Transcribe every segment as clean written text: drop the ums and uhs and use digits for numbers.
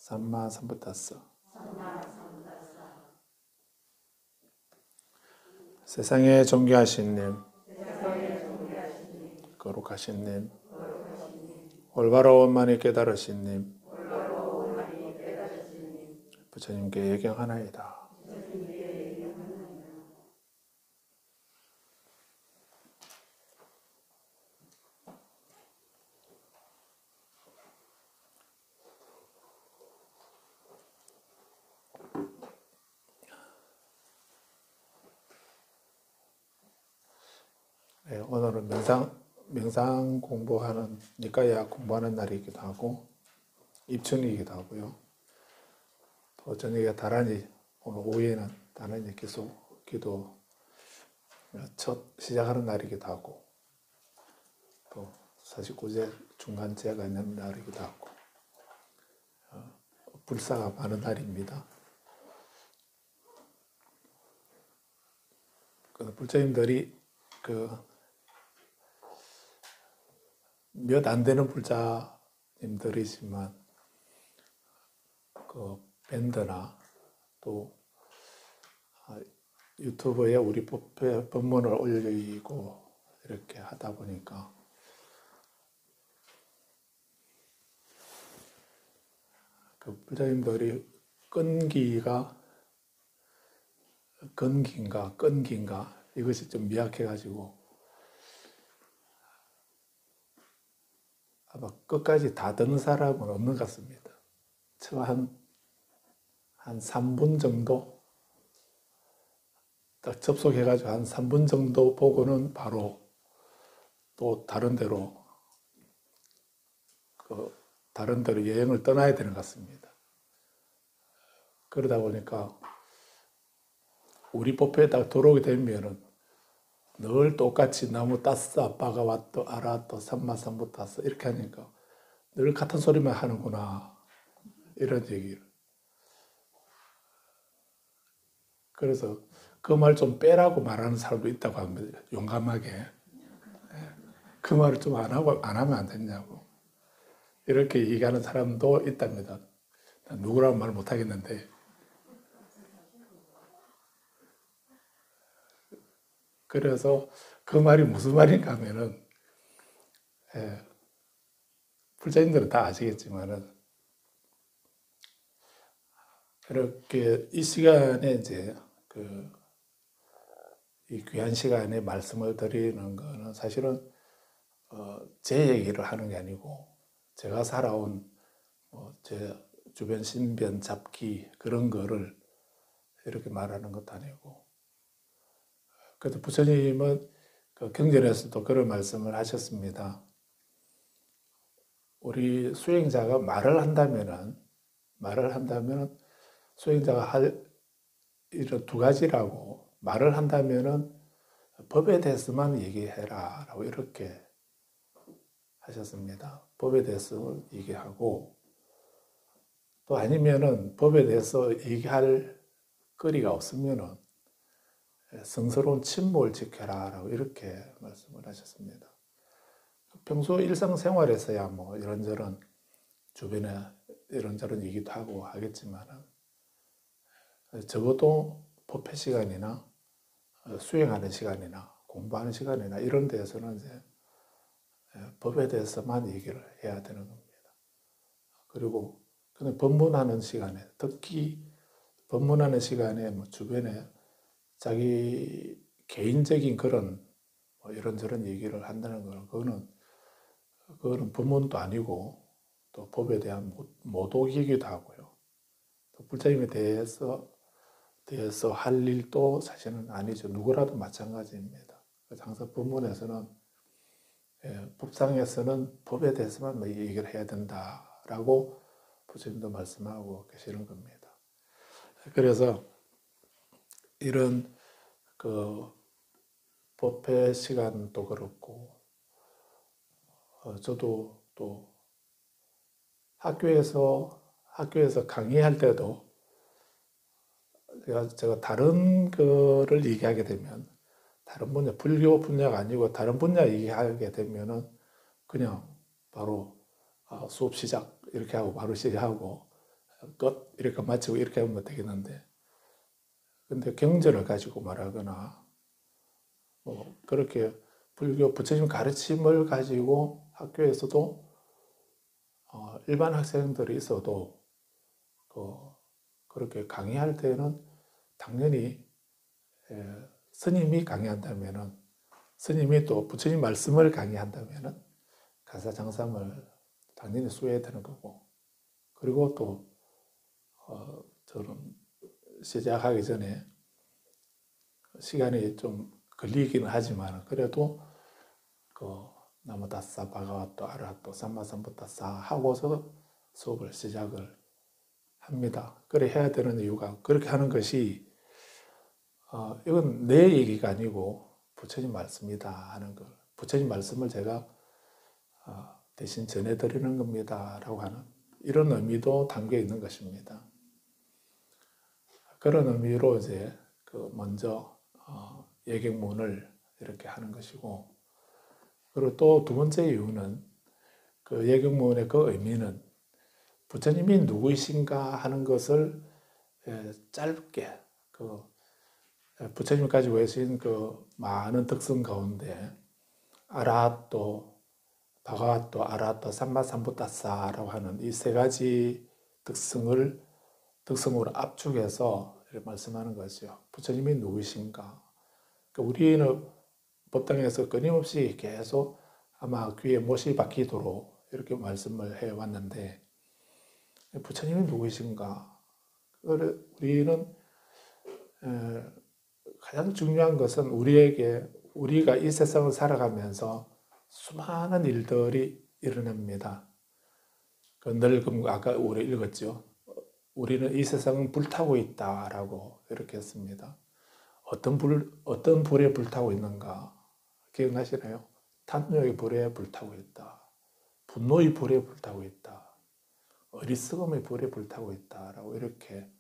삼마 삼부타스. 세상에 존귀하신 님, 거룩하신 님, 올바로 원만히 깨달으신 님, 부처님께 예경하나이다. 네, 오늘은 명상 공부하는, 니까야 공부하는 날이기도 하고, 입춘이기도 하고요. 또 저녁에 다란히, 오늘 오후에는 다란히 계속 기도 첫 시작하는 날이기도 하고, 또 49제 중간제가 있는 날이기도 하고, 불사가 많은 날입니다. 불자님들이 몇 안 되는 불자님들이지만 밴드나 또 유튜브에 우리 법문을 올리고 이렇게 하다 보니까 불자님들이 끈기인가 이것이 좀 미약해가지고 아마 끝까지 다 듣는 사람은 없는 것 같습니다. 한 3분 정도 딱 접속해가지고 한 3분 정도 보고는 바로 또 다른 데로 여행을 떠나야 되는 것 같습니다. 그러다 보니까 우리 법회에 딱 들어오게 되면은 늘 똑같이 나무 따스 아빠가 왔또 알았또 삼마삼부타스 이렇게 하니까 늘 같은 소리만 하는구나 이런 얘기를. 그래서 그 말 좀 빼라고 말하는 사람도 있다고 합니다. 용감하게. 그 말을 좀 안 하면 안 되냐고. 이렇게 얘기하는 사람도 있답니다. 누구라고 말 못 하겠는데. 그래서 그 말이 무슨 말인가 하면은, 불자님들은 다 아시겠지만은, 이렇게 이 시간에 이제 이 귀한 시간에 말씀을 드리는 거는 사실은 제 얘기를 하는 게 아니고 제가 살아온 제 주변 신변 잡기 그런 거를 이렇게 말하는 것도 아니고, 그래서 부처님은 경전에서도 그런 말씀을 하셨습니다. 우리 수행자가 말을 한다면은 수행자가 할 이런 두 가지라고, 말을 한다면은 법에 대해서만 얘기해라 라고 이렇게 하셨습니다. 법에 대해서 얘기하고, 또 아니면은 법에 대해서 얘기할 거리가 없으면은 성스러운 침묵을 지켜라 라고 이렇게 말씀을 하셨습니다. 평소 일상생활에서야 뭐 이런저런 주변에 이런저런 얘기도 하고 하겠지만 적어도 법회 시간이나 수행하는 시간이나 공부하는 시간이나 이런 데에서는 이제 법에 대해서만 얘기를 해야 되는 겁니다. 그리고 그냥 법문하는 시간에, 특히 법문하는 시간에 뭐 주변에 자기 개인적인 그런 뭐 이런저런 얘기를 한다는 거는 그거는 법문도 아니고 또 법에 대한 모독이기도 하고요. 또 불자님에 대해서 할 일도 사실은 아니죠. 누구라도 마찬가지입니다. 항상 법문에서는 법상에서는 법에 대해서만 얘기를 해야 된다라고 부처님도 말씀하고 계시는 겁니다. 그래서 이런 법회 시간도 그렇고, 저도 또 학교에서 강의할 때도 제가 다른 거를 얘기하게 되면, 다른 분야, 불교 분야가 아니고 다른 분야 얘기하게 되면은 그냥 바로 수업 시작 이렇게 하고 바로 시작하고 끝 이렇게 마치고 이렇게 하면 되겠는데, 근데 경전을 가지고 말하거나 그렇게 불교 부처님 가르침을 가지고 학교에서도 일반 학생들이 있어도 그렇게 강의할 때는 당연히 스님이 강의한다면은, 스님이 또 부처님 말씀을 강의한다면은 가사장삼을 당연히 수해야 되는 거고, 그리고 또 저는 시작하기 전에 시간이 좀 걸리기는 하지만 그래도 나무다사 바가와토 아라하토 삼마삼부타사 하고서 수업을 시작을 합니다. 그래 해야 되는 이유가, 그렇게 하는 것이 이건 내 얘기가 아니고 부처님 말씀이다 하는 걸, 부처님 말씀을 제가 대신 전해드리는 겁니다 라고 하는 이런 의미도 담겨 있는 것입니다. 그런 의미로 이제 먼저 예경문을 이렇게 하는 것이고, 그리고 또 두 번째 이유는 그 예경문의 그 의미는 부처님이 누구이신가 하는 것을 짧게 부처님이 가지고 계신 그 많은 특성 가운데 아라핫토, 바가와토, 아라핫토, 삼마삼부타사라고 하는 이 세 가지 특성으로 압축해서 이렇게 말씀하는 것이죠. 부처님이 누구이신가? 그러니까 우리는 법당에서 끊임없이 계속 아마 귀에 못이 박히도록 이렇게 말씀을 해왔는데, 부처님이 누구이신가? 우리는 가장 중요한 것은 우리가 이 세상을 살아가면서 수많은 일들이 일어납니다. 그 늙음, 아까 우리 읽었죠. 우리는 이 세상은 불타고 있다라고 이렇게 했습니다. 어떤 불에 불타고 있는가 기억나시나요? 탐욕의 불에 불타고 있다. 분노의 불에 불타고 있다. 어리석음의 불에 불타고 있다라고 이렇게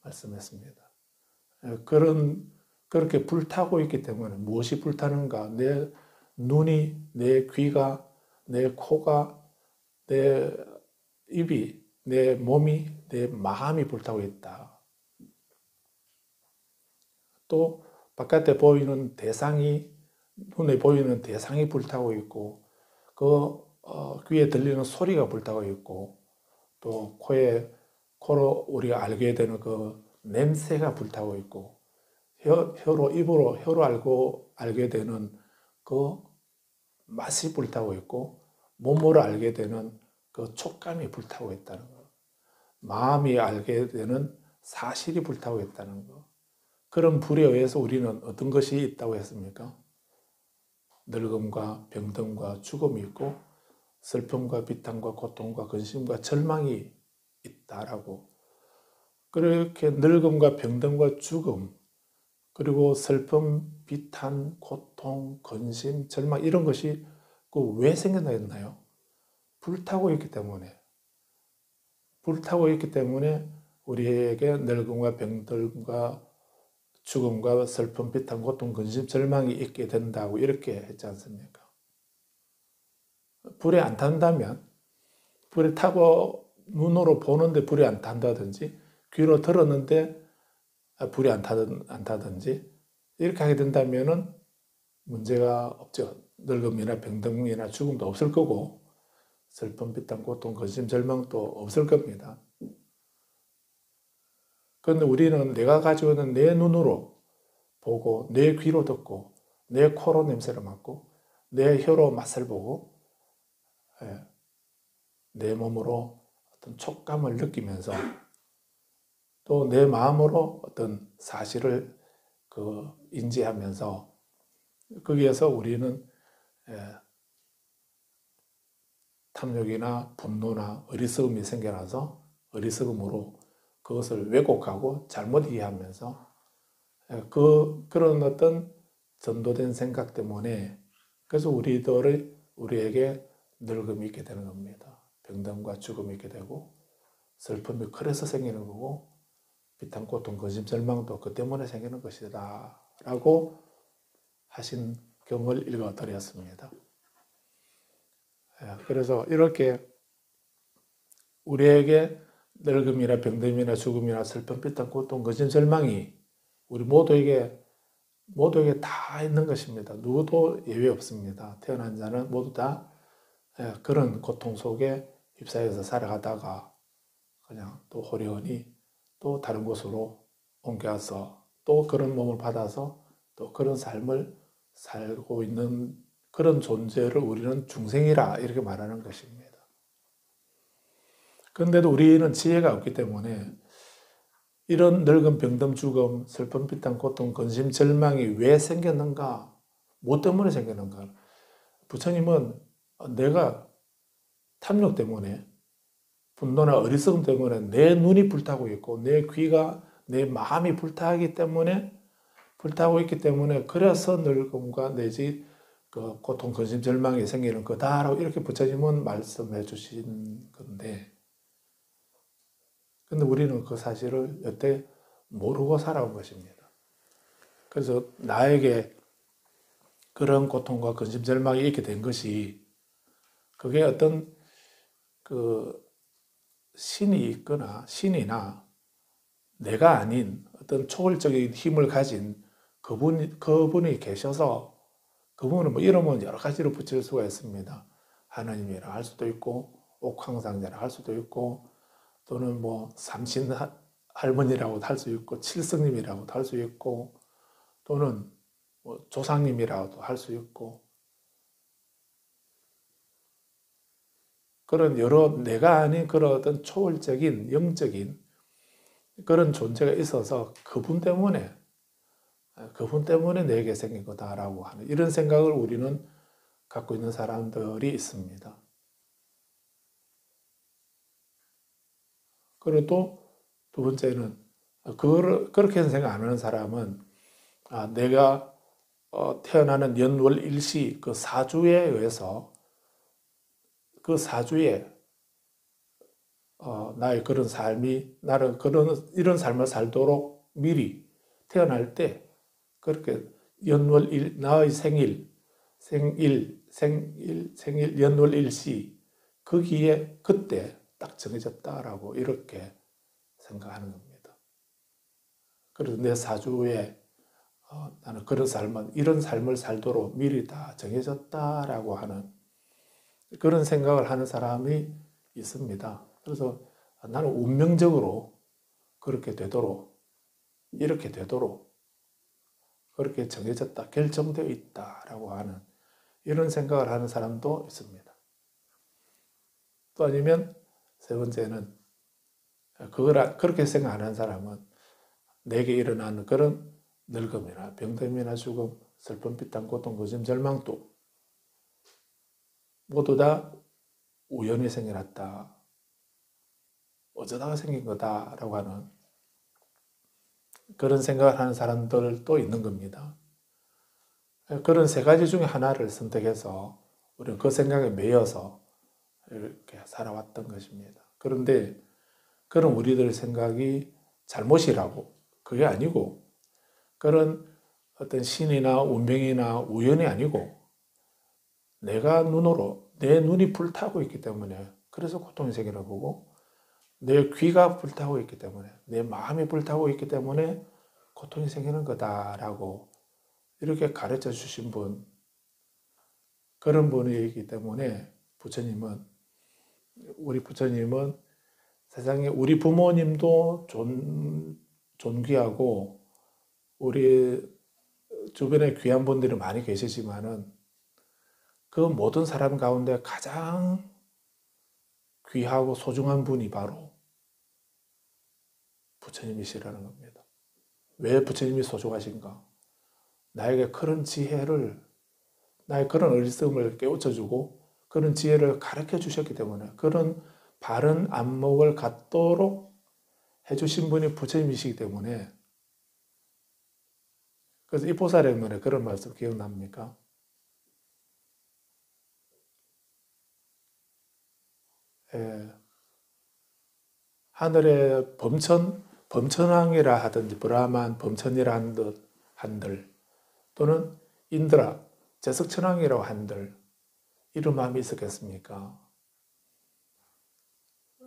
말씀했습니다. 그렇게 불타고 있기 때문에 무엇이 불타는가? 내 눈이, 내 귀가, 내 코가, 내 입이, 내 몸이, 내 마음이 불타고 있다. 또 바깥에 보이는 대상이, 눈에 보이는 대상이 불타고 있고, 귀에 들리는 소리가 불타고 있고, 또 코로 우리가 알게 되는 그 냄새가 불타고 있고, 혀로 알게 되는 그 맛이 불타고 있고, 몸으로 알게 되는 그 촉감이 불타고 있다는 거. 마음이 알게 되는 사실이 불타고 있다는 거. 그런 불에 의해서 우리는 어떤 것이 있다고 했습니까? 늙음과 병듦과 죽음이 있고, 슬픔과 비탄과 고통과 근심과 절망이 있다라고. 그렇게 늙음과 병듦과 죽음, 그리고 슬픔, 비탄, 고통, 근심, 절망 이런 것이 왜 생겨나였나요? 불타고 있기 때문에. 불타고 있기 때문에 우리에게 늙음과 병듦과 죽음과 슬픔, 비탄, 고통, 근심, 절망이 있게 된다고 이렇게 했지 않습니까? 불에 안 탄다면, 불에 타고 눈으로 보는데 불이 안 탄다든지, 귀로 들었는데 불이 안 타든지, 이렇게 하게 된다면은 문제가 없죠. 늙음이나 병듦이나 죽음도 없을 거고, 슬픔, 비탄, 고통, 근심, 절망도 없을 겁니다. 그런데 우리는 내가 가지고 있는 내 눈으로 보고, 내 귀로 듣고, 내 코로 냄새를 맡고, 내 혀로 맛을 보고, 내 몸으로 어떤 촉감을 느끼면서 또 내 마음으로 어떤 사실을 인지하면서 거기에서 우리는 탐욕이나 분노나 어리석음이 생겨나서 어리석음으로 그것을 왜곡하고 잘못 이해하면서 그런 어떤 전도된 생각 때문에 그래서 우리에게 늙음이 있게 되는 겁니다. 병듦과 죽음이 있게 되고 슬픔이 그래서 생기는 거고 비탄, 고통, 근심, 절망도 그 때문에 생기는 것이다 라고 하신 경을 읽어드렸습니다. 그래서 이렇게 우리에게 늙음이나 병듦이나 죽음이나 슬픔, 비탄, 고통, 근심, 절망이 우리 모두에게 다 있는 것입니다. 누구도 예외 없습니다. 태어난 자는 모두 다 그런 고통 속에 휩싸여서 살아가다가 그냥 또 호련히 또 다른 곳으로 옮겨서 또 그런 몸을 받아서 또 그런 삶을 살고 있는 그런 존재를 우리는 중생이라 이렇게 말하는 것입니다. 그런데도 우리는 지혜가 없기 때문에 이런 늙음, 병듦, 죽음, 슬픔, 비탄, 고통, 근심, 절망이 왜 생겼는가? 뭐 때문에 생겼는가? 부처님은 내가 탐욕 때문에, 분노나 어리석음 때문에 내 눈이 불타고 있고 내 귀가, 내 마음이 불타고 있기 때문에 그래서 늙음과 내지 그 고통, 근심, 절망이 생기는 거다라고 이렇게 부처님은 말씀해 주신 건데, 근데 우리는 그 사실을 여태 모르고 살아온 것입니다. 그래서 나에게 그런 고통과 근심, 절망이 있게 된 것이 그게 어떤 그 신이 있거나 신이나 내가 아닌 어떤 초월적인 힘을 가진 그분이 계셔서, 그분은 뭐 이름은 여러 가지로 붙일 수가 있습니다. 하나님이라 할 수도 있고 옥황상제라 할 수도 있고 또는 뭐 삼신 할머니라고도 할 수 있고 칠성님이라고도 할 수 있고 또는 뭐 조상님이라고도 할 수 있고 그런 여러 내가 아닌 그런 어떤 초월적인 영적인 그런 존재가 있어서 그분 때문에 내게 생긴 거다라고 하는 이런 생각을 우리는 갖고 있는 사람들이 있습니다. 그리고 또 두 번째는 그렇게 생각 안 하는 사람은 내가 태어나는 연월일시 그 사주에 의해서 그 사주에 나의 그런 삶이 나를 이런 삶을 살도록 미리 태어날 때 그렇게 나의 생일 연월일시 거기에 그때 딱 정해졌다라고 이렇게 생각하는 겁니다. 그래서 내 사주에 나는 이런 삶을 살도록 미리 다 정해졌다라고 하는 그런 생각을 하는 사람이 있습니다. 그래서 나는 운명적으로 그렇게 되도록, 이렇게 되도록 그렇게 정해졌다, 결정되어 있다라고 하는 이런 생각을 하는 사람도 있습니다. 또 아니면 세 번째는 그렇게 생각하는 사람은 내게 일어나는 그런 늙음이나 병듦이나 죽음, 슬픔, 비탄, 고통, 근심, 절망도 모두 다 우연히 생겨났다. 어쩌다가 생긴 거다라고 하는 그런 생각을 하는 사람들도 있는 겁니다. 그런 세 가지 중에 하나를 선택해서 우리는 그 생각에 매여서 이렇게 살아왔던 것입니다. 그런데 그런 우리들 생각이 잘못이라고, 그게 아니고 그런 어떤 신이나 운명이나 우연이 아니고 내가 내 눈이 불타고 있기 때문에 그래서 고통이 생기는 거고 내 귀가 불타고 있기 때문에 내 마음이 불타고 있기 때문에 고통이 생기는 거다라고 이렇게 가르쳐 주신 분, 그런 분이기 때문에 우리 부처님은 세상에 우리 부모님도 존귀하고 우리 주변에 귀한 분들이 많이 계시지만은 그 모든 사람 가운데 가장 귀하고 소중한 분이 바로 부처님이시라는 겁니다. 왜 부처님이 소중하신가? 나에게 그런 지혜를, 나의 그런 어리석음을 깨우쳐주고 그런 지혜를 가르쳐 주셨기 때문에 그런 바른 안목을 갖도록 해주신 분이 부처님이시기 때문에 그래서 이포사령론에 그런 말씀 기억납니까? 하늘의 범천왕이라 하든지 브라만 범천이라 한들 또는 인드라 제석천왕이라고 한들 이런 마음이 있었겠습니까?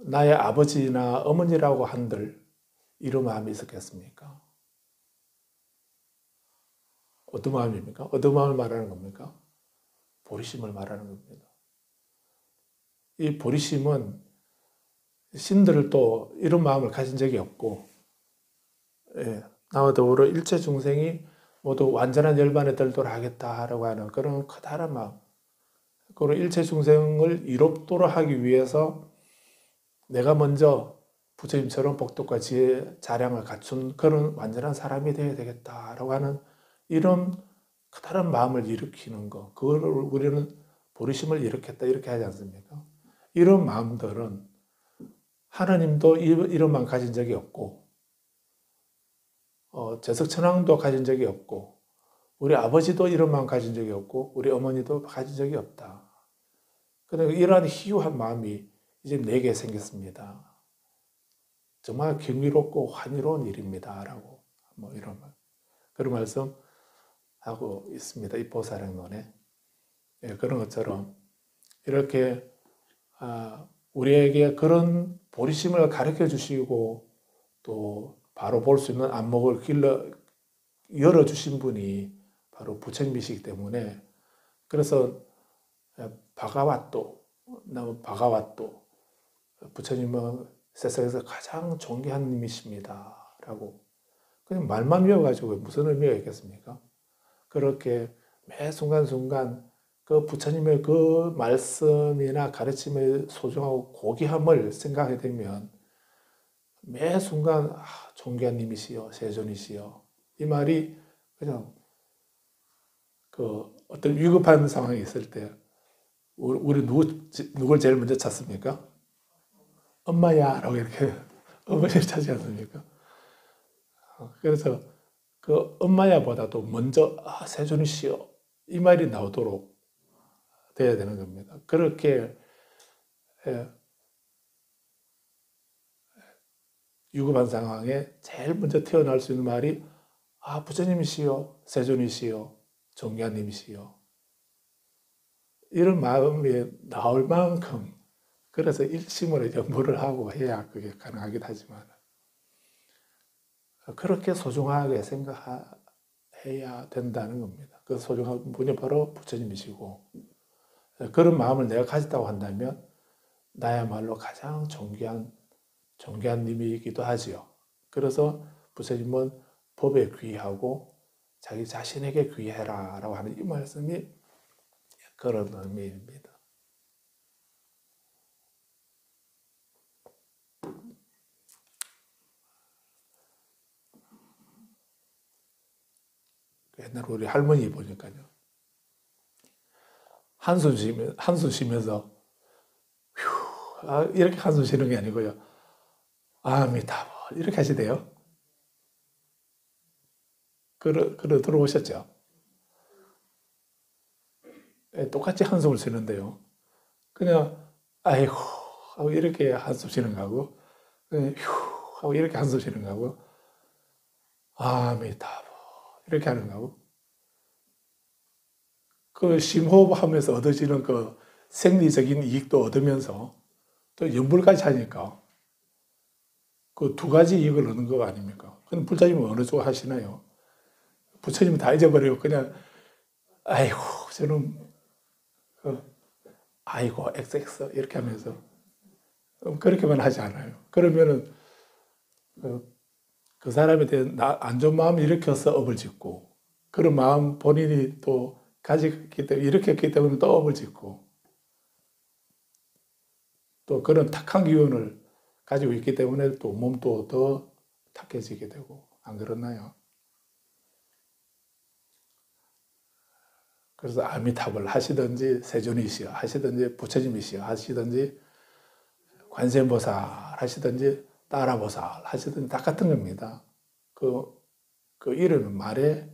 나의 아버지나 어머니라고 한들 이런 마음이 있었겠습니까? 어떤 마음입니까? 어떤 마음을 말하는 겁니까? 보리심을 말하는 겁니다. 이 보리심은 신들을 또 이런 마음을 가진 적이 없고, 예, 나와 더불어 일체 중생이 모두 완전한 열반에 들도록 하겠다라고 하는 그런 커다란 마음, 그리고 일체 중생을 이롭도록 하기 위해서 내가 먼저 부처님처럼 복덕과 지혜, 자량을 갖춘 그런 완전한 사람이 되어야 되겠다라고 하는 이런 커다란 마음을 일으키는 거, 그걸 우리는 보리심을 일으켰다 이렇게 하지 않습니까? 이런 마음들은 하나님도 이런 마음 가진 적이 없고, 제석천왕도 가진 적이 없고, 우리 아버지도 이런 마음 가진 적이 없고, 우리 어머니도 가진 적이 없다. 그러니까 이러한 희유한 마음이 이제 내게 생겼습니다. 정말 경이롭고 환희로운 일입니다. 라고 뭐 이런 말, 그런 말씀 하고 있습니다. 이 보살행론에. 예, 그런 것처럼 이렇게 우리에게 그런 보리심을 가르쳐 주시고 또 바로 볼 수 있는 안목을 열어주신 분이 바로 부처님이시기 때문에, 그래서 바가와또, 부처님은 세상에서 가장 존귀한 님이십니다. 라고. 그냥 말만 외워가지고 무슨 의미가 있겠습니까? 그렇게 매 순간순간 그 부처님의 그 말씀이나 가르침의 소중하고 고귀함을 생각하게 되면 매 순간 존귀한 님이시여, 세존이시여, 이 말이 그냥 그 어떤 위급한 상황이 있을 때 우리 누굴 제일 먼저 찾습니까? 엄마야 라고 이렇게 어머니를 찾지 않습니까? 그래서 그 엄마야보다도 먼저 세존이시여 이 말이 나오도록 돼야 되는 겁니다. 그렇게 위급한 상황에 제일 먼저 태어날 수 있는 말이 부처님이시여, 세존이시여, 존귀한님이시여, 이런 마음이 나올 만큼, 그래서 일심으로 연보를 하고 해야 그게 가능하긴 하지만 그렇게 소중하게 생각해야 된다는 겁니다. 그 소중한 분이 바로 부처님이시고, 그런 마음을 내가 가졌다고 한다면 나야말로 가장 존귀한 님이기도 하지요. 그래서 부처님은 법에 귀하고 자기 자신에게 귀해라 라고 하는 이 말씀이 그런 의미입니다. 옛날 우리 할머니 보니까요, 한숨 쉬면서 이렇게 한숨 쉬는 게 아니고요, 아미타불 이렇게 하시대요. 들어오셨죠? 똑같이 한숨을 쉬는데요, 그냥 아이고 하고 이렇게 한숨 쉬는 거하고, 그냥 휴 하고 이렇게 한숨 쉬는 거하고, 아미타불 이렇게 하는 거하고, 그 심호흡하면서 얻어지는 그 생리적인 이익도 얻으면서 또 연불까지 하니까 그 두 가지 이익을 얻는 거 아닙니까? 그럼 불자님은 어느 쪽 하시나요? 부처님은 다 잊어버리고 그냥 아이고 저는 아이고 XX 이렇게 하면서 그렇게만 하지 않아요. 그러면은 그 사람에 대한 안 좋은 마음을 일으켜서 업을 짓고, 그런 마음 본인이 또 가졌기 때문에, 일으켰기 때문에 또 업을 짓고, 또 그런 탁한 기운을 가지고 있기 때문에 또 몸도 더 탁해지게 되고, 안 그렇나요? 그래서 아미타불 하시든지 세존이시여 하시든지 부처님이시여 하시든지 관세음보살 하시든지 따라보살 하시든지 다 같은 겁니다. 그 이름은 말에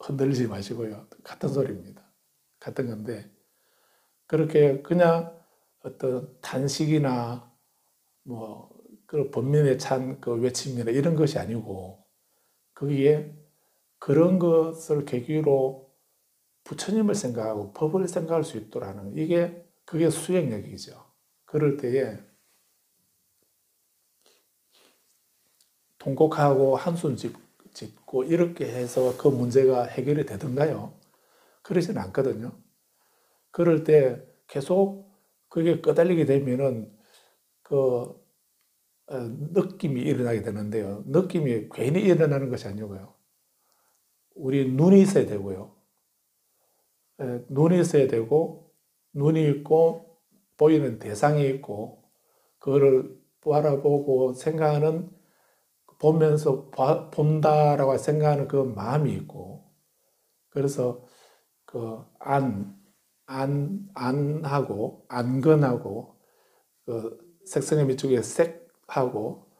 흔들리지 마시고요. 같은 소리입니다. 같은 건데, 그렇게 그냥 어떤 탄식이나 뭐 그 본민에 찬 그 외침이나 이런 것이 아니고, 거기에 그런 것을 계기로 부처님을 생각하고 법을 생각할 수 있도록 하는, 그게 수행력이죠. 그럴 때에 통곡하고 한숨 짓고 이렇게 해서 그 문제가 해결이 되던가요? 그러지는 않거든요. 그럴 때 계속 그게 끄달리게 되면은 그 느낌이 일어나게 되는데요. 느낌이 괜히 일어나는 것이 아니고요. 우리 눈이 있어야 되고요. 눈이 있어야 되고, 눈이 있고, 보이는 대상이 있고, 그거를 바라보고 생각하는, 보면서 본다라고 생각하는 그 마음이 있고, 그래서 그 안하고, 안근하고, 그 색성의 밑쪽에 색하고,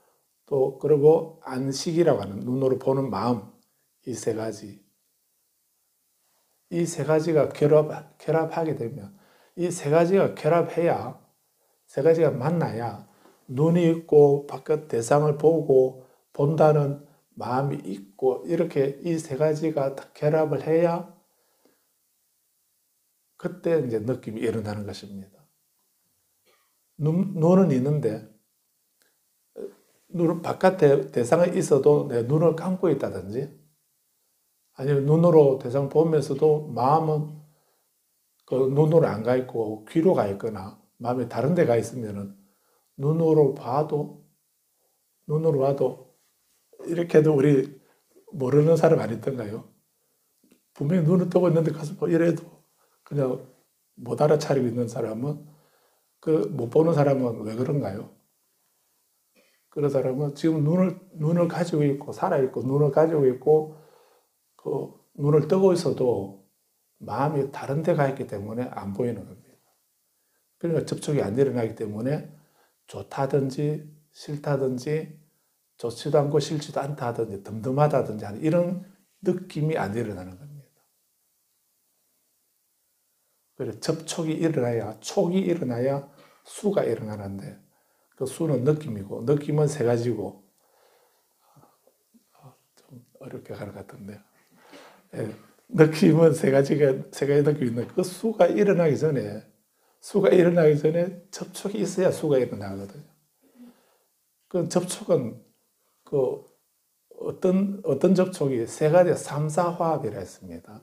또, 그리고 안식이라고 하는 눈으로 보는 마음, 이 세 가지. 이 세 가지가 결합하게 되면, 이 세 가지가 결합해야, 세 가지가 만나야 눈이 있고 바깥 대상을 보고 본다는 마음이 있고 이렇게 이 세 가지가 딱 결합을 해야 그때 이제 느낌이 일어나는 것입니다. 눈은 있는데 바깥에 대상이 있어도 내 눈을 감고 있다든지 아니면 눈으로 대상 보면서도 마음은 그 눈으로 안 가 있고 귀로 가 있거나 마음이 다른 데 가 있으면은 눈으로 봐도 이렇게도 우리 모르는 사람 아니던가요? 분명히 눈을 뜨고 있는데 가서 뭐 이래도 그냥 못 알아차리고 있는 사람은 그 못 보는 사람은 왜 그런가요? 그런 사람은 지금 눈을 가지고 있고 살아있고 눈을 가지고 있고 그 눈을 뜨고 있어도 마음이 다른 데 가 있기 때문에 안 보이는 겁니다. 그러니까 접촉이 안 일어나기 때문에 좋다든지 싫다든지 좋지도 않고 싫지도 않다든지 덤덤하다든지 하는 이런 느낌이 안 일어나는 겁니다. 그래서 접촉이 일어나야 촉이 일어나야 수가 일어나는데 그 수는 느낌이고 느낌은 세 가지고 좀 어렵게 가는 것 같은데요. 예, 느낌은 세 가지 느낌이 있는데 그 수가 일어나기 전에 접촉이 있어야 수가 일어나거든요. 그 접촉은 그 어떤 접촉이 세 가지 삼사화합이라 했습니다.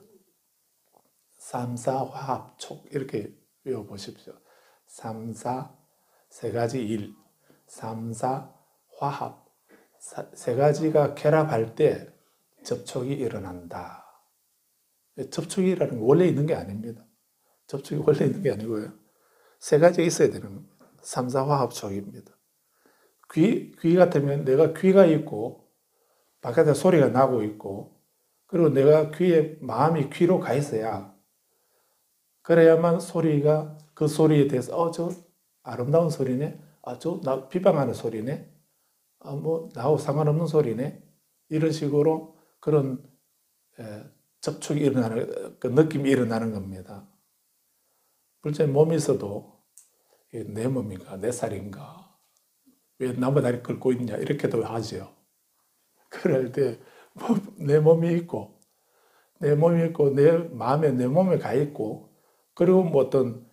삼사화합촉 이렇게 외워보십시오. 삼사 세 가지 일, 삼사화합 세 가지가 결합할 때 접촉이 일어난다. 접촉이라는 게 원래 있는 게 아닙니다. 접촉이 원래 있는 게 아니고요. 세 가지가 있어야 되는 겁니다. 삼사화합촉입니다. 귀 같으면 내가 귀가 있고 바깥에 소리가 나고 있고 그리고 내가 마음이 귀로 가 있어야 그래야만 소리가 그 소리에 대해서 저 아름다운 소리네, 저 나 비방하는 소리네, 뭐 나하고 상관없는 소리네 이런 식으로 그런 접촉이 일어나는 그 느낌이 일어나는 겁니다. 물론 몸이 있어도 내 몸인가 내 살인가 왜 남의 다리 긁고 있냐 이렇게도 하죠. 그럴 때 내 몸이 있고 내 마음에 내 몸에 가 있고 그리고 뭐 어떤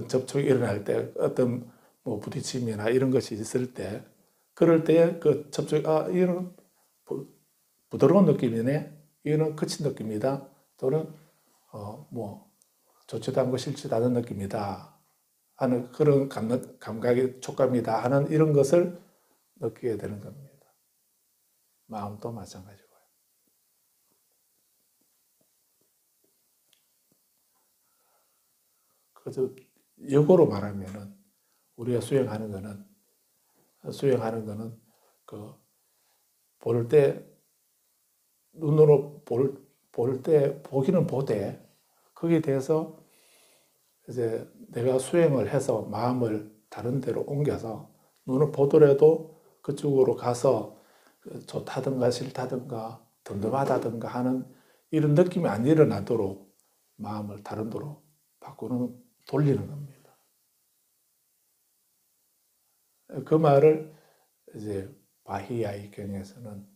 접촉이 일어날 때 어떤 뭐 부딪힘이나 이런 것이 있을 때 그럴 때 그 접촉 이런 부드러운 느낌이네 이거는 거친 느낌이다 또는 뭐 좋지도 않고 싫지도 않은 느낌이다 하는 그런 감각이 촉감이다 하는 이런 것을 느끼게 되는 겁니다. 마음도 마찬가지고요. 그래서 역으로 말하면은 우리가 수행하는 거는 그 볼 때 눈으로 볼 때 보기는 보되 거기에 대해서 이제 내가 수행을 해서 마음을 다른 데로 옮겨서 눈을 보더라도 그쪽으로 가서 좋다든가 싫다든가 덤덤하다든가 하는 이런 느낌이 안 일어나도록 마음을 다른 데로 돌리는 겁니다. 그 말을 이제 바히야이 경에서는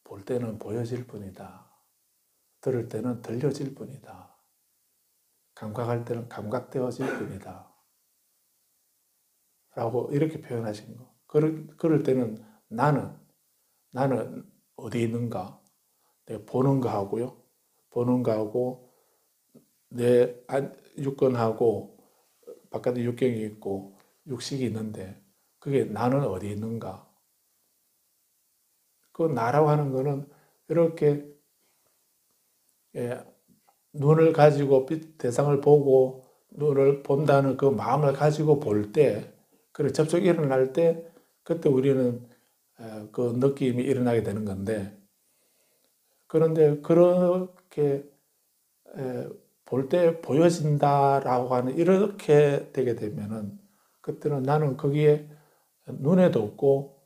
볼 때는 보여질 뿐이다. 들을 때는 들려질 뿐이다. 감각할 때는 감각되어질 뿐이다. 라고 이렇게 표현하신 거. 그럴 때는 나는 어디 있는가? 내가 보는 거 하고요. 보는 거 하고, 내 육건하고, 바깥에 육경이 있고, 육식이 있는데, 그게 나는 어디 있는가? 그 나라고 하는 거는 이렇게 눈을 가지고 대상을 보고 눈을 본다는 그 마음을 가지고 볼 때, 그래 접촉이 일어날 때 그때 우리는 그 느낌이 일어나게 되는 건데, 그런데 그렇게 볼 때 보여진다라고 하는 이렇게 되게 되면은 그때는 나는 거기에 눈에도 없고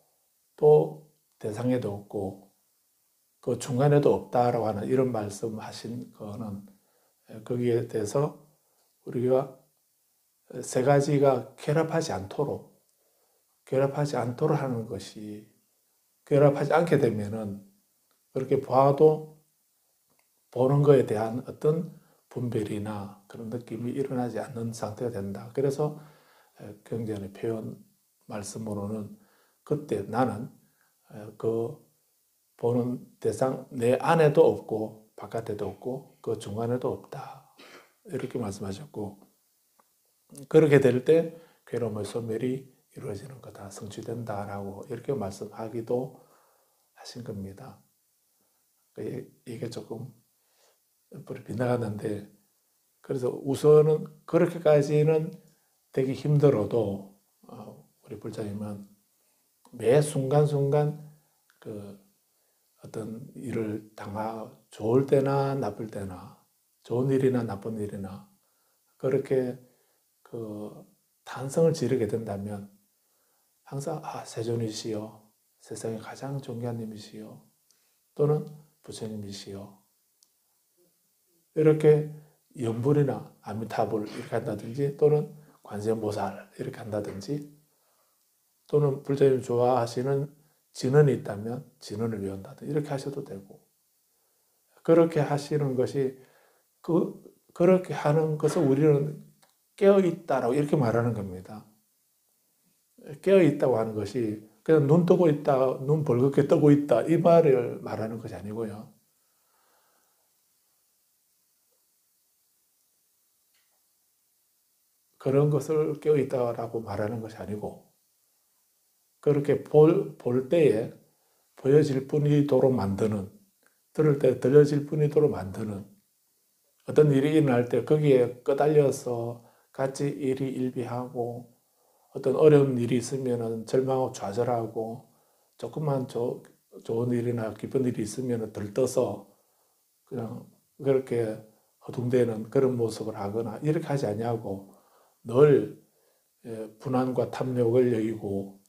또 대상에도 없고 그 중간에도 없다라고 하는 이런 말씀하신 거는 거기에 대해서 우리가 세 가지가 결합하지 않도록 하는 것이, 결합하지 않게 되면은 그렇게 봐도 보는 거에 대한 어떤 분별이나 그런 느낌이 일어나지 않는 상태가 된다. 그래서 경전의 표현 말씀으로는 그때 나는 그 보는 대상 내 안에도 없고 바깥에도 없고 그 중간에도 없다. 이렇게 말씀하셨고, 그렇게 될 때 괴로움의 소멸이 이루어지는 거다. 성취된다라고 이렇게 말씀하기도 하신 겁니다. 이게 조금 빗나갔는데, 그래서 우선은 그렇게까지는 되기 힘들어도 우리 불자님은 매 순간순간 그 어떤 일을 좋을 때나 나쁠 때나 좋은 일이나 나쁜 일이나 그렇게 그 탄성을 지르게 된다면 항상 세존이시여, 세상에 가장 존귀한 님이시여, 또는 부처님이시여, 이렇게 염불이나 아미타불 이렇게 한다든지, 또는 관세음보살 이렇게 한다든지, 또는 불자님 좋아하시는 진언이 있다면 진언을 외운다든지 이렇게 하셔도 되고, 그렇게 하시는 것이 그렇게 하는 것을 우리는 깨어있다라고 이렇게 말하는 겁니다. 깨어있다고 하는 것이 그냥 눈 뜨고 있다, 눈 벌겋게 뜨고 있다 이 말을 말하는 것이 아니고요. 그런 것을 깨어있다라고 말하는 것이 아니고, 그렇게 볼 때에 보여질 뿐이도록 만드는, 들을 때 들려질 뿐이도록 만드는, 어떤 일이 일어날 때 거기에 끄달려서 같이 일희일비하고, 어떤 어려운 일이 있으면 절망하고 좌절하고, 조금만 좋은 일이나 기쁜 일이 있으면 들떠서 그냥 그렇게 허둥대는 그런 모습을 하거나 이렇게 하지 아니하고, 늘 분한과 탐욕을 여기고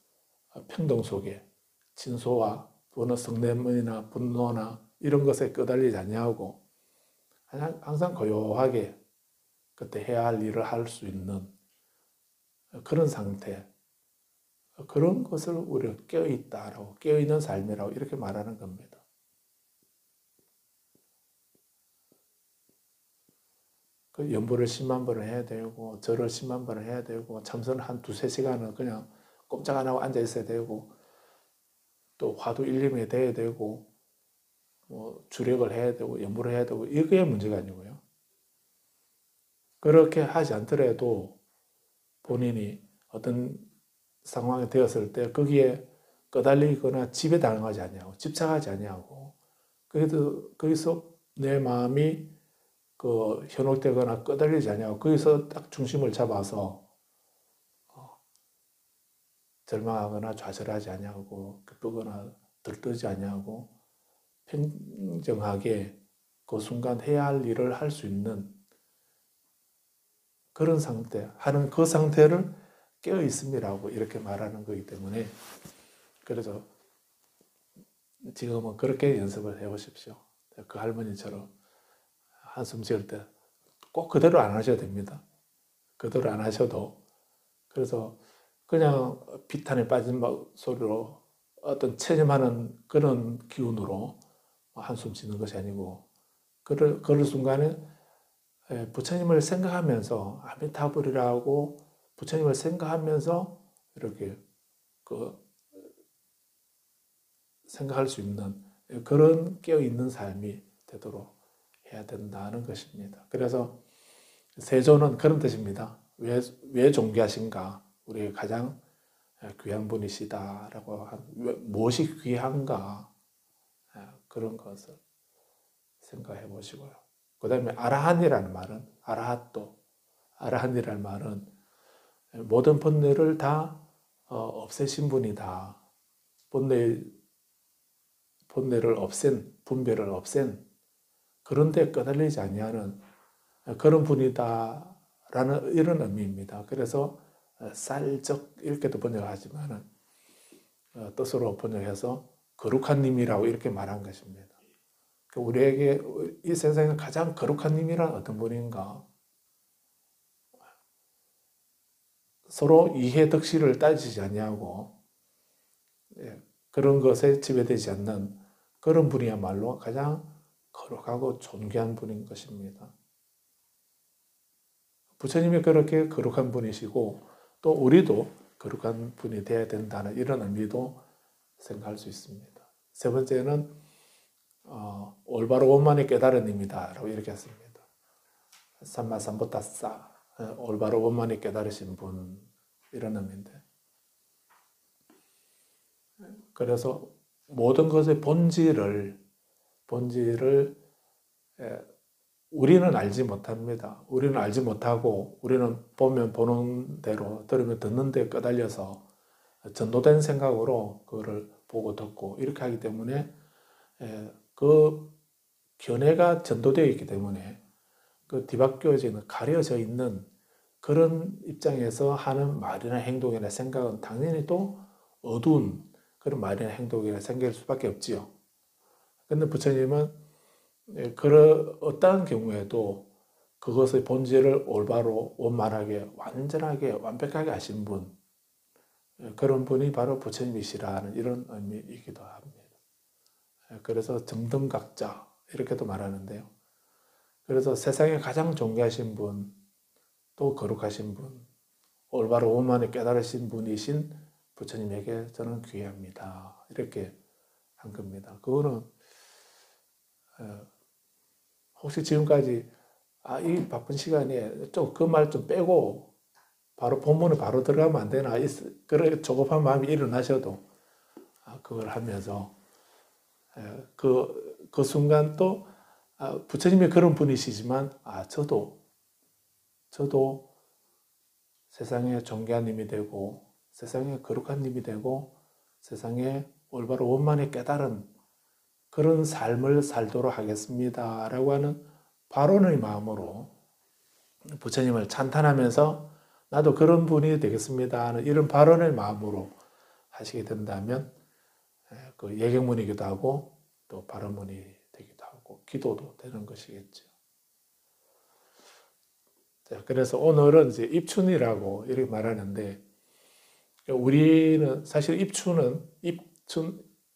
평등 속에 진소와 어느 성냄이나 분노나 이런 것에 끄달리지 아니하고 항상 고요하게 그때 해야 할 일을 할 수 있는 그런 상태, 그런 것을 우리가 깨어있다라고, 깨어있는 삶이라고 이렇게 말하는 겁니다. 그 연보를 10만 번을 해야 되고, 절을 10만 번을 해야 되고, 참선을 한 두세 시간은 그냥 꼼짝 안 하고 앉아 있어야 되고, 또 화두 일림에 돼야 되고, 뭐 주력을 해야 되고, 연보를 해야 되고, 이게 문제가 아니고요. 그렇게 하지 않더라도 본인이 어떤 상황이 되었을 때 거기에 끄달리거나 지배당하지 아니하고, 집착하지 아니하고, 그래도 거기서 내 마음이 현혹되거나 끄달리지 아니하고 거기서 딱 중심을 잡아서 절망하거나 좌절하지 아니하고 기쁘거나 들뜨지 아니하고 평정하게 그 순간 해야 할 일을 할 수 있는 그런 상태, 하는 그 상태를 깨어 있음이라고 이렇게 말하는 거기 때문에, 그래서 지금은 그렇게 연습을 해 보십시오. 그 할머니처럼 한숨 지을 때 꼭 그대로 안 하셔도 됩니다. 그대로 안 하셔도, 그래서 그냥 비탄에 빠진 소리로 어떤 체념하는 그런 기운으로 한숨 쉬는 것이 아니고, 그럴 순간에 부처님을 생각하면서 아미타불이라고 부처님을 생각하면서 이렇게 그 생각할 수 있는 그런 깨어있는 삶이 되도록 해야 된다는 것입니다. 그래서 세조는 그런 뜻입니다. 왜 존귀하신가? 우리의 가장 귀한 분이시다라고 한 무엇이 귀한가? 그런 것을 생각해 보시고요. 그 다음에 아라한이라는 말은 아라한이라는 말은 모든 번뇌를 다 없애신 분이다. 번뇌를 없앤, 분별을 없앤 그런데 끄달리지 아니하는 그런 분이다라는 이런 의미입니다. 그래서 쌀적 이렇게도 번역하지만은 뜻으로 번역해서 거룩한 님이라고 이렇게 말한 것입니다. 우리에게 이 세상에 가장 거룩한 님이란 어떤 분인가? 서로 이해 덕실을 따지지 아니하고 그런 것에 지배되지 않는 그런 분이야말로 가장 거룩하고 존귀한 분인 것입니다. 부처님이 그렇게 거룩한 분이시고 또 우리도 거룩한 분이 되어야 된다는 이런 의미도 생각할 수 있습니다. 세 번째는 올바로 원만히 깨달은 님이다 라고 이렇게 했습니다. 삼마삼보타사 올바로 원만히 깨달으신 분 이런 의미인데 그래서 모든 것의 본질을 우리는 알지 못합니다. 우리는 알지 못하고 우리는 보면 보는 대로 들으면 듣는 데 끄달려서 전도된 생각으로 그거를 보고 듣고 이렇게 하기 때문에 그 견해가 전도되어 있기 때문에 그 뒤바뀌어지는 가려져 있는 그런 입장에서 하는 말이나 행동이나 생각은 당연히 또 어두운 그런 말이나 행동이나 생길 수밖에 없지요. 근데 부처님은 그런 어떠한 경우에도 그것의 본질을 올바로 원만하게 완전하게 완벽하게 하신 분 그런 분이 바로 부처님이시라는 이런 의미이기도 합니다. 그래서 정등각자 이렇게도 말하는데요. 그래서 세상에 가장 존귀하신 분, 또 거룩하신 분, 올바로 원만히 깨달으신 분이신 부처님에게 저는 귀합니다. 이렇게 한 겁니다. 그거는 혹시 지금까지 이 바쁜 시간에 좀 그 말 좀 빼고 바로 본문에 바로 들어가면 안 되나? 그래 조급한 마음이 일어나셔도 그걸 하면서 그 순간 또 부처님이 그런 분이시지만 저도 세상에 존귀한 님이 되고 세상에 거룩한 님이 되고 세상에 올바로 원만히 깨달은 그런 삶을 살도록 하겠습니다 라고 하는 발언의 마음으로 부처님을 찬탄하면서 나도 그런 분이 되겠습니다 하는 이런 발언의 마음으로 하시게 된다면 그 예경문이기도 하고 또 발언문이 되기도 하고 기도도 되는 것이겠죠. 자, 그래서 오늘은 이제 입춘이라고 이렇게 말하는데 우리는 사실 입춘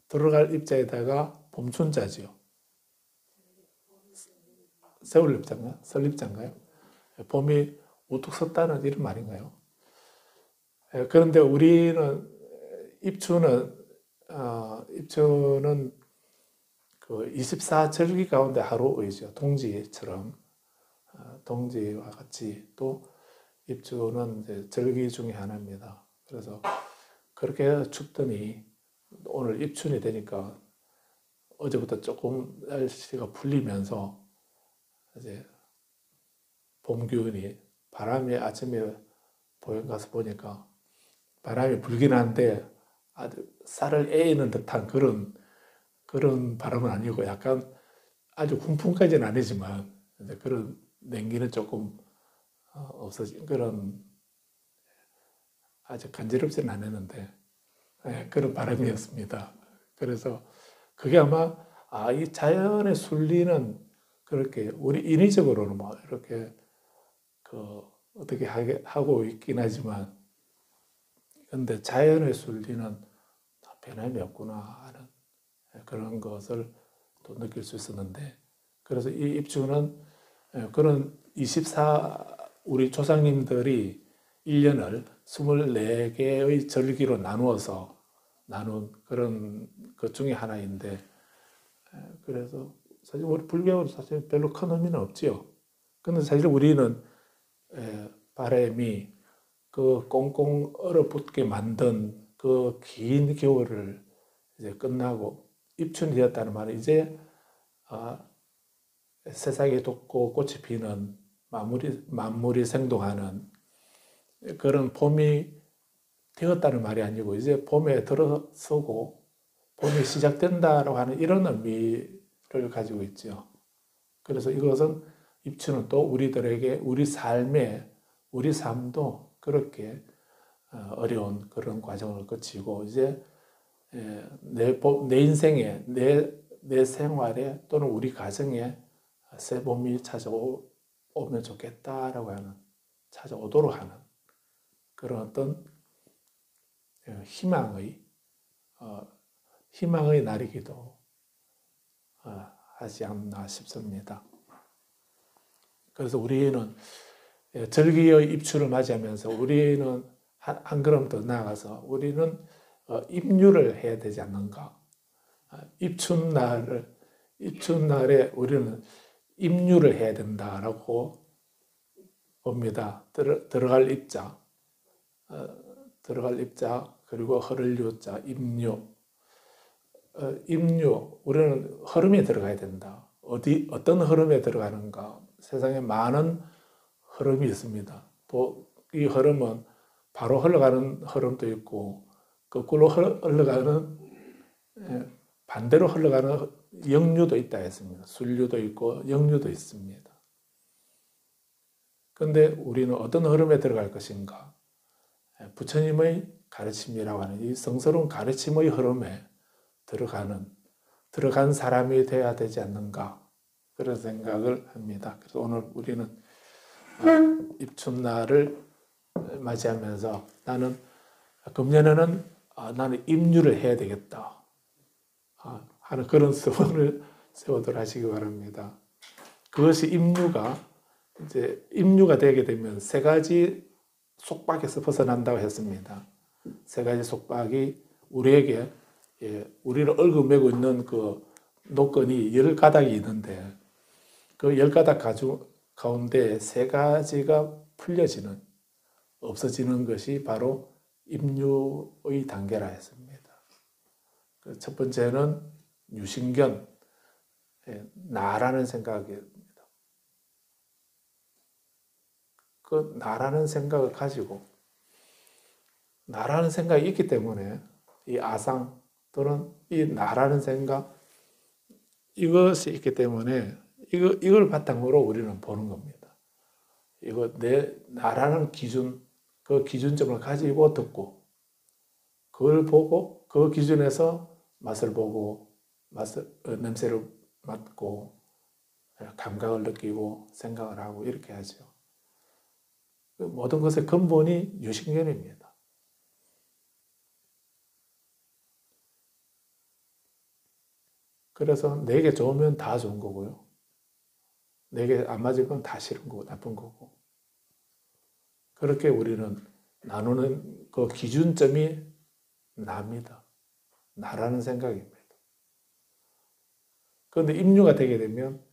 들어갈 입자에다가 봄춘자지요. 세월입자인가요? 설립자인가요? 봄이 우뚝 섰다는 이런 말인가요? 그런데 우리는 입춘은 그 24절기 가운데 하루이죠. 동지처럼 동지와 같이 또 입춘은 이제 절기 중에 하나입니다. 그래서 그렇게 춥더니 오늘 입춘이 되니까 어제부터 조금 날씨가 풀리면서 이제 봄 기운이 바람이 아침에 보행 가서 보니까 바람이 불긴 한데 아주 살을 에이는 듯한 그런 바람은 아니고 약간 아주 훈풍까지는 아니지만 그런 냉기는 조금 없어진 그런 아주 간지럽지는 않았는데 그런 바람이었습니다. 그래서 그게 아마 이 자연의 순리는 그렇게 우리 인위적으로는 뭐 이렇게 어떻게 하고 있긴 하지만 근데 자연의 순리는 변함이 없구나 하는 그런 것을 또 느낄 수 있었는데 그래서 이 입춘은 그런 우리 조상님들이 1년을 24개의 절기로 나누어서 나눈 그런 것 중에 하나인데, 그래서 사실 우리 불교는 사실 별로 큰 의미는 없지요. 근데 사실 우리는 바람이 그 꽁꽁 얼어붙게 만든 그 긴 겨울을 이제 끝나고 입춘이 되었다는 말은 이제 새싹이 돋고 꽃이 피는 만물이 생동하는 그런 봄이 되었다는 말이 아니고 이제 봄에 들어서고 봄이 시작된다라고 하는 이런 의미를 가지고 있죠. 그래서 이것은 입춘은 또 우리들에게 우리 삶도 그렇게 어려운 그런 과정을 거치고 이제 내 인생에 내 생활에 또는 우리 가정에 새 봄이 찾아오면 좋겠다라고 하는, 찾아오도록 하는 그런 어떤 희망의 날이기도 하지 않나 싶습니다. 그래서 우리는 절기의 입추를 맞이하면서 우리는 한 걸음 더 나아가서 우리는 입류를 해야 되지 않는가. 입춘날에 우리는 입류를 해야 된다라고 봅니다. 들어갈 입자, 그리고 흐를 유자, 입류. 우리는 흐름에 들어가야 된다. 어떤 흐름에 들어가는가? 세상에 많은 흐름이 있습니다. 또 이 흐름은 바로 흘러가는 흐름도 있고, 거꾸로 흘러가는, 반대로 흘러가는 역류도 있다 했습니다. 순류도 있고 역류도 있습니다. 그런데 우리는 어떤 흐름에 들어갈 것인가? 부처님의 가르침이라고 하는 이 성스러운 가르침의 흐름에 들어간 사람이 되어야 되지 않는가, 그런 생각을 합니다. 그래서 오늘 우리는 입춘날을 맞이하면서 금년에는 나는 입류를 해야 되겠다 하는 그런 소원을 세우도록 하시기 바랍니다. 그것이 입류가 되게 되면 세 가지 속박에서 벗어난다고 했습니다. 세 가지 속박이 우리에게, 우리를 얽어매고 있는 그 노건이 10가닥이 있는데 그 10가닥 가운데 세 가지가 없어지는 것이 바로 입류의 단계라 했습니다. 첫 번째는 유신견, 나라는 생각입니다. 그 나라는 생각을 가지고, 나라는 생각이 있기 때문에 이 아상 또는 이 나라는 생각, 이것이 있기 때문에 이걸 바탕으로 우리는 보는 겁니다. 나라는 기준, 그 기준점을 가지고 듣고, 그걸 보고 그 기준에서 맛을 보고 냄새를 맡고 감각을 느끼고 생각을 하고 이렇게 하죠. 모든 것의 근본이 유신견입니다. 그래서 내게 좋으면 다 좋은 거고요. 내게 안 맞을 건 다 싫은 거고 나쁜 거고. 그렇게 우리는 나누는 그 기준점이 나입니다. 나라는 생각입니다. 그런데 입류가 되게 되면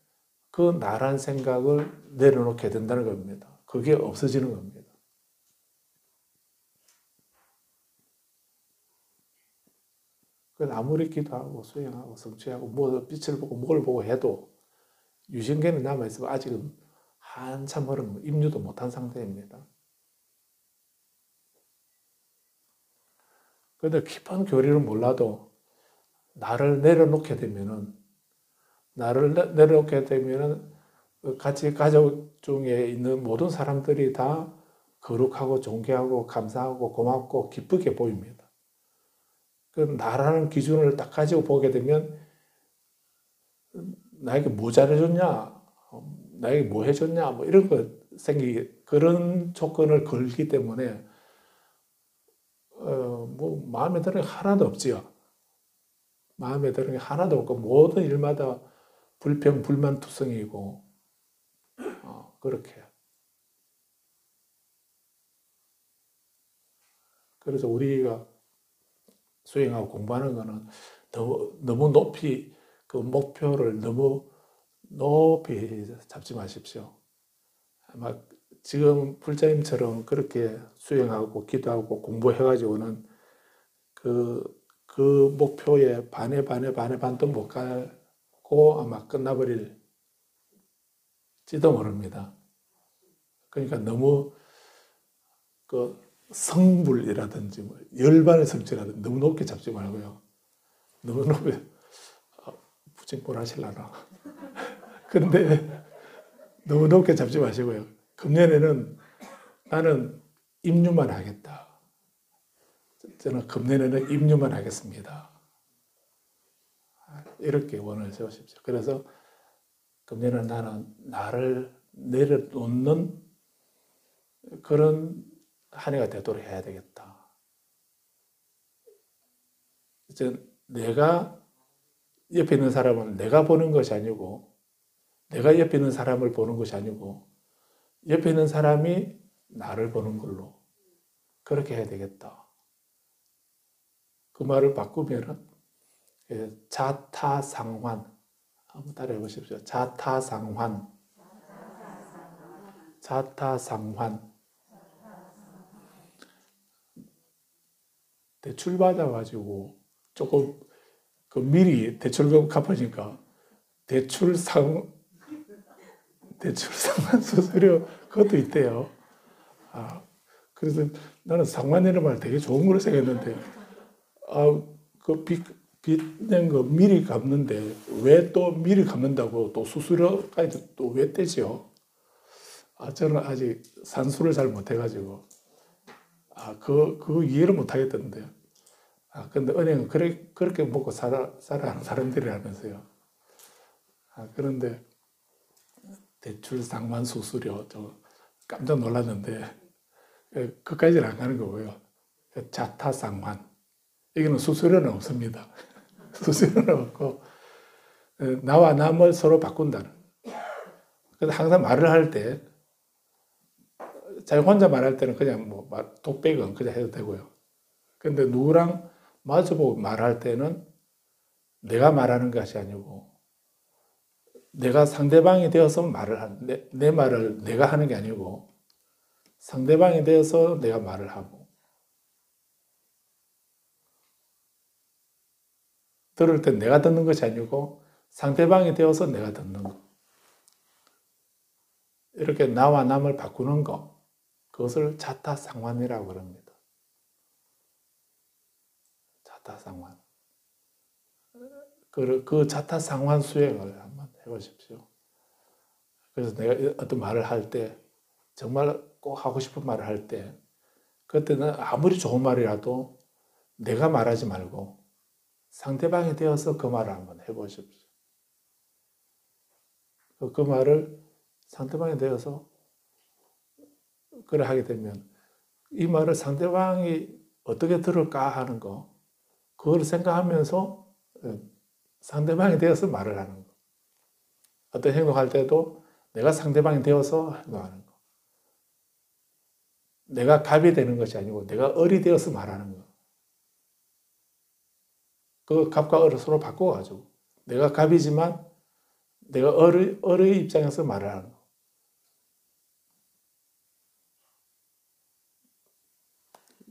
그 나라는 생각을 내려놓게 된다는 겁니다. 그게 없어지는 겁니다. 그건 아무리 기도하고 수행하고 성취하고 빛을 보고 뭘 보고 해도 유신견이 남아있으면 아직은 한참 흐름, 입류도 못한 상태입니다. 그런데 깊은 교리를 몰라도 나를 내려놓게 되면은 같이 가족 중에 있는 모든 사람들이 다 거룩하고 존경하고 감사하고 고맙고 기쁘게 보입니다. 그 나라는 기준을 딱 가지고 보게 되면 나에게 뭐 잘해줬냐, 나에게 뭐 해줬냐, 뭐 이런 거 그런 조건을 걸기 때문에 뭐 마음에 드는 게 하나도 없지요. 마음에 드는 게 하나도 없고 모든 일마다 불평, 불만 투성이고 그렇게. 그래서 우리가 수행하고 공부하는 거는 너무 높이 그 목표를 너무 높이 잡지 마십시오. 막 지금 불자님처럼 그렇게 수행하고 기도하고 공부해가지고는 그 목표에 반에 반도 못 가고 아마 끝나버릴지도 모릅니다. 그러니까 너무 그 성불이라든지 뭐 열반의 성취라든지 너무 높게 잡지 말고요. 너무 높게 부진 뭘 하실라나. 근데 너무 높게 잡지 마시고요. 금년에는 나는 임류만 하겠다. 저는 금년에는 임류만 하겠습니다. 이렇게 원을 세우십시오. 그래서 금년에는 나는 나를 내려놓는 그런 한 해가 되도록 해야 되겠다. 이제 내가 옆에 있는 사람은 내가 보는 것이 아니고, 내가 옆에 있는 사람을 보는 것이 아니고, 옆에 있는 사람이 나를 보는 걸로 그렇게 해야 되겠다. 그 말을 바꾸면은 자타상환 한번 따라해 보십시오. 자타상환. 자타상환. 대출 받아가지고 조금 미리 대출금 갚으니까 대출상환 수수료 그것도 있대요. 그래서 나는 상환이라는 말 되게 좋은 거로 생각했는데 그 빚 낸 거 미리 갚는데 왜 또 미리 갚는다고 또 수수료까지 또 왜 떼죠? 저는 아직 산수를 잘 못해가지고 그거 이해를 못하겠던데요. 근데 은행은 그렇게 먹고 살아가는 사람들이라면서요. 그런데 대출 상환 수수료 저 깜짝 놀랐는데 그까지는 안 가는 거고요. 자타상환 여기는 수수료는 없습니다. 수수료는 없고 나와 남을 서로 바꾼다는. 그래서 항상 말을 할 때 자기 혼자 말할 때는 그냥 뭐 독백은 그냥 해도 되고요. 근데 누구랑 마주보고 말할 때는 내가 말하는 것이 아니고 내가 상대방이 되어서 말을 하는 내 말을 내가 하는 게 아니고 상대방이 되어서 내가 말을 하고 들을 때 내가 듣는 것이 아니고 상대방이 되어서 내가 듣는 것. 이렇게 나와 남을 바꾸는 것. 그것을 자타상환이라고 그럽니다. 자타상환. 그 자타상환 수행을 한번 해보십시오. 그래서 내가 어떤 말을 할 때 정말 꼭 하고 싶은 말을 할 때 그때는 아무리 좋은 말이라도 내가 말하지 말고 상대방이 되어서 그 말을 한번 해보십시오. 그 말을 상대방이 되어서 그래 하게 되면 이 말을 상대방이 어떻게 들을까 하는 거 그걸 생각하면서 상대방이 되어서 말을 하는 거. 어떤 행동할 때도 내가 상대방이 되어서 행동하는 거. 내가 갑이 되는 것이 아니고 내가 을이 되어서 말하는 거. 그 갑과 을을 서로 바꿔가지고 내가 갑이지만 내가 을의 입장에서 말을 하는 거.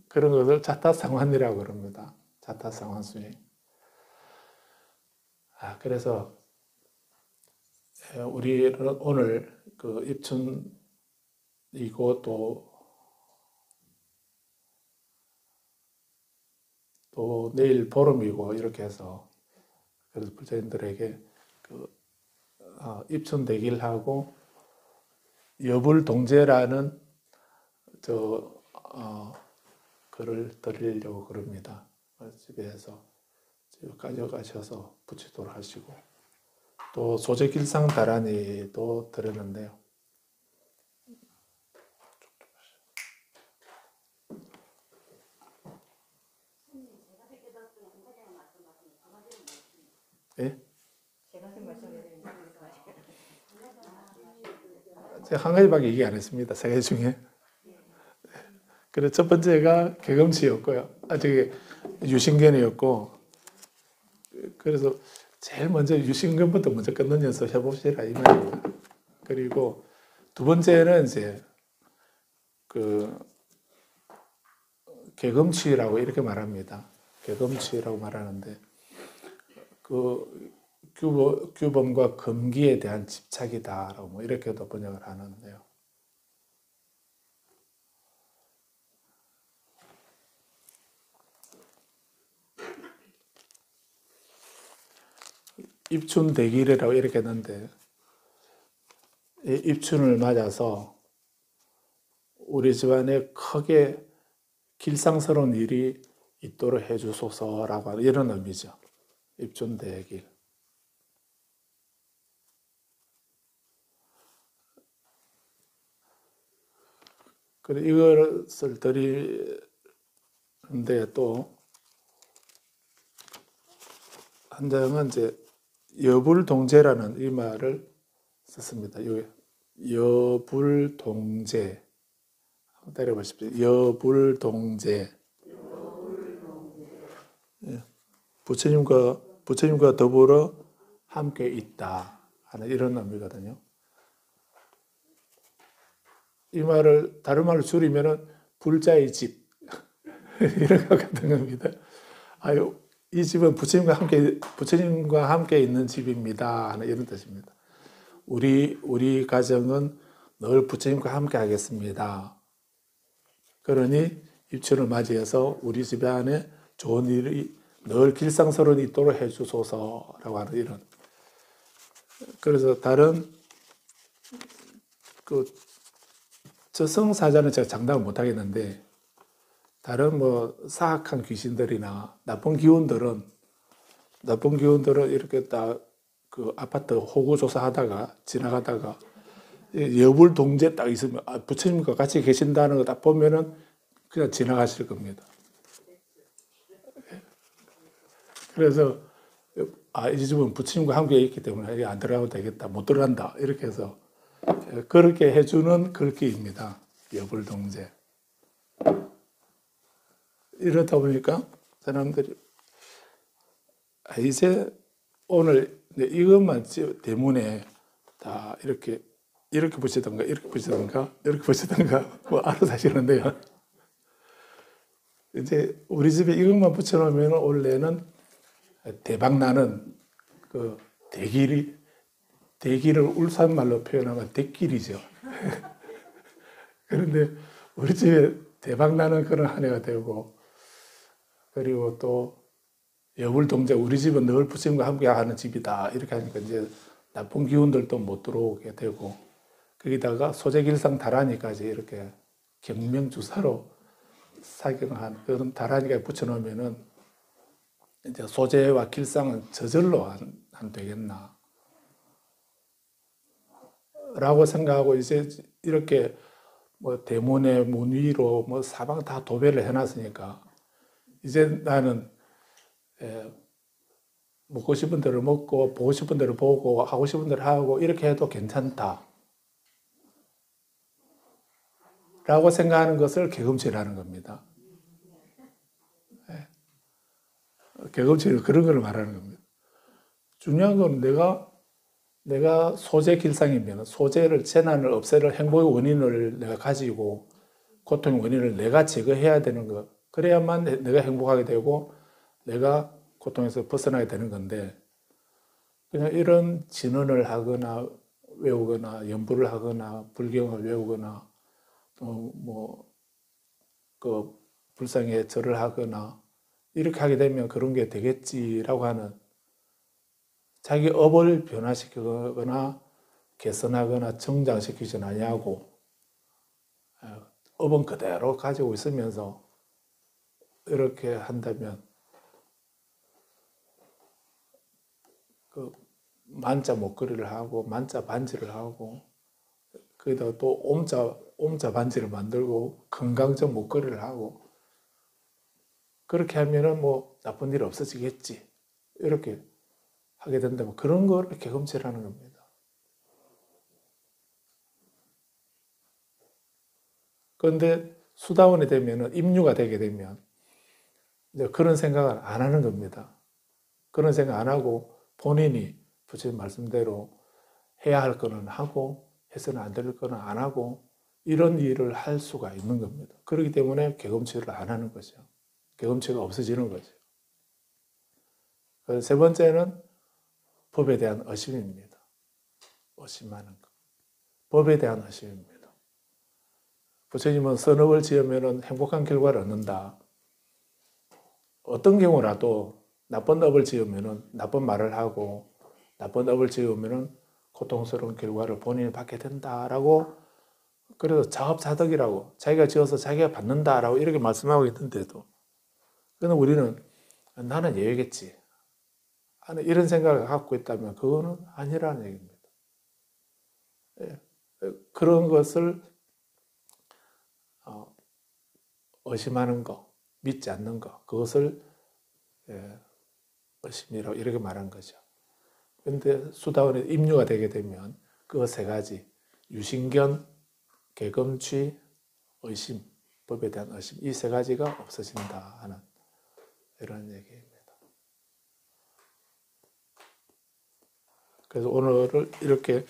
그런 것을 자타상환이라고 그럽니다. 자타상환 수행. 그래서 우리는 오늘 그 입춘이고 또 내일 보름이고 이렇게 해서 그래서 불자님들에게 입춘 대길하고 여불동제라는 글을 드리려고 그럽니다. 집에서 가져가셔서 붙이도록 하시고 또 소재길상다란이도 드렸는데요. 예? 제가 한 가지밖에 얘기 안 했습니다. 세 가지 중에. 그래서 첫 번째가 개금치였고요. 저기 유신견이었고, 그래서 제일 먼저 유신견부터 먼저 끊는 연습 해봅시다 이 말입니다. 그리고 두 번째는 이제 그 개금치라고 이렇게 말합니다. 개금치라고 말하는데 그 규범과 금기에 대한 집착이다라고 뭐 이렇게도 번역을 하는데요. 입춘대길이라고 이렇게 했는데, 이 입춘을 맞아서 우리 집안에 크게 길상스러운 일이 있도록 해주소서라고 하는 이런 의미죠. 입춘대길. 그리고 이것을 드리는데 또 한 장은 이제 여불동제라는 이 말을 썼습니다. 여불동제. 한번 때려보십시오. 여불동제. 부처님과 더불어 함께 있다 하는 이런 의미거든요. 이 말을 다른 말로 줄이면은 불자의 집 이런 것 같은 겁니다. 이 집은 부처님과 함께 있는 집입니다 하는 이런 뜻입니다. 우리 가정은 늘 부처님과 함께 하겠습니다. 그러니 입춘을 맞이해서 우리 집 안에 좋은 일이 늘 길상스러운 있도록 해주소서라고 하는 이런. 그래서 다른 그 저승사자는 제가 장담을 못 하겠는데 다른 뭐 사악한 귀신들이나 나쁜 기운들은 이렇게 딱 그 아파트 호구 조사하다가 지나가다가 여불동제 딱 있으면 부처님과 같이 계신다는 거 딱 보면은 그냥 지나가실 겁니다. 그래서 이 집은 부처님과 함께 있기 때문에 여기 안 들어가도 되겠다, 못 들어간다 이렇게 해서 그렇게 해주는 글귀입니다. 여불동제. 이러다 보니까 사람들이 이제 오늘 이것만 대문에 다 이렇게 붙이던가 뭐 알아서 하시는데요. 이제 우리 집에 이것만 붙여놓으면 원래는 대박나는 그 대길을 울산말로 표현하면 대길이죠. 그런데 우리 집에 대박나는 그런 한 해가 되고, 그리고 또 여불동제, 우리 집은 늘 부처님과 함께 하는 집이다 이렇게 하니까 이제 나쁜 기운들도 못 들어오게 되고, 거기다가 소재길상 다라니까지 이렇게 경명주사로 사경한 그런 다라니까지 붙여놓으면은 이제 소재와 길상은 저절로 안 되겠나 라고 생각하고, 이제 이렇게 뭐 대문에 문 위로 뭐 사방 다 도배를 해놨으니까 이제 나는 먹고 싶은 대로 먹고 보고 싶은 대로 보고 하고 싶은 대로 하고 이렇게 해도 괜찮다 라고 생각하는 것을 개금치라는 겁니다. 개금치는 그런 걸 말하는 겁니다. 중요한 건 내가 소재 길상이면 소재를, 재난을 없애를 행복의 원인을 내가 가지고 고통의 원인을 내가 제거해야 되는 거. 그래야만 내가 행복하게 되고 내가 고통에서 벗어나게 되는 건데, 그냥 이런 진언을 하거나 외우거나 연부를 하거나 불경을 외우거나 또 뭐 그 불상에 절을 하거나 이렇게 하게 되면 그런 게 되겠지라고 하는, 자기 업을 변화시키거나 개선하거나 정장시키지 아니하고 업은 그대로 가지고 있으면서 이렇게 한다면 그 만자 목걸이를 하고 만자 반지를 하고 거기다가 또 옴자 반지를 만들고 건강적 목걸이를 하고 그렇게 하면은 뭐 나쁜 일 없어지겠지 이렇게 하게 된다면 그런 거를 개금치라는 겁니다. 그런데 수다원이 되면은 임류가 되게 되면 이제 그런 생각을 안 하는 겁니다. 그런 생각 안 하고 본인이 부처님 말씀대로 해야 할 거는 하고 해서는 안 될 거는 안 하고 이런 일을 할 수가 있는 겁니다. 그렇기 때문에 경험치를 안 하는 거죠. 경험치가 없어지는 거죠. 세 번째는 법에 대한 의심입니다. 의심하는 것. 법에 대한 의심입니다. 부처님은 선업을 지으면 행복한 결과를 얻는다. 어떤 경우라도 나쁜 업을 지으면 나쁜 말을 하고 나쁜 업을 지으면 고통스러운 결과를 본인이 받게 된다라고 그래서 자업자득이라고 자기가 지어서 자기가 받는다라고 이렇게 말씀하고 있는데도 그는 우리는 나는 예외겠지 하는 이런 생각을 갖고 있다면 그거는 아니라는 얘기입니다. 그런 것을 의심하는 거, 믿지 않는 거, 그것을 의심이라고 이렇게 말한 거죠. 그런데 수다원에 임류가 되게 되면 그 세 가지 유신견, 개검취, 의심, 법에 대한 의심 이 세 가지가 없어진다 하는 이런 얘기입니다. 그래서 오늘을 이렇게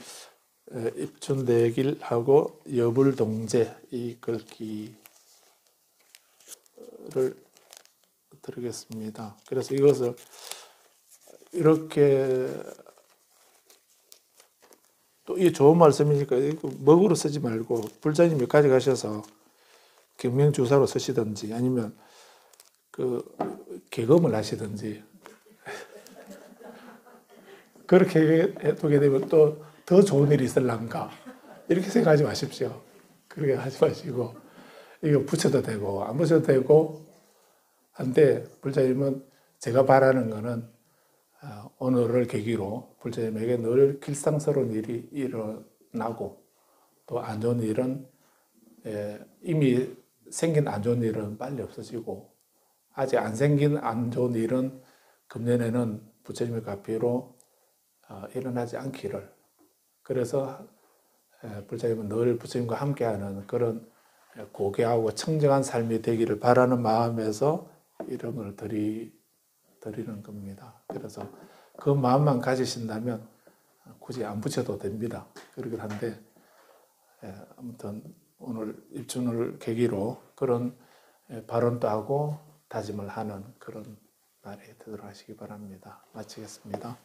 입춘대길하고 여불동제 이 글귀를 드리겠습니다. 그래서 이것을 이렇게 또 이 좋은 말씀이니까 먹으로 쓰지 말고 불자님이 가져가셔서 경명주사로 쓰시든지 아니면 그 개검을 하시든지 그렇게 해두게 되면 또 더 좋은 일이 있을란가 이렇게 생각하지 마십시오. 그렇게 하지 마시고 이거 붙여도 되고 안 붙여도 되고 한데 불자님은 제가 바라는 거는 오늘을 계기로 불자님에게 늘 길상스러운 일이 일어나고 또 안 좋은 일은 이미 생긴 안 좋은 일은 빨리 없어지고 아직 안 생긴 안 좋은 일은 금년에는 부처님의 가피로 일어나지 않기를 그래서 불자님은 늘 부처님과 함께하는 그런 고귀하고 청정한 삶이 되기를 바라는 마음에서 이런 걸 드리는 겁니다. 그래서 그 마음만 가지신다면 굳이 안 붙여도 됩니다. 그러긴 한데 아무튼 오늘 입춘을 계기로 그런 발언도 하고 다짐을 하는 그런 날이 되도록 하시기 바랍니다. 마치겠습니다.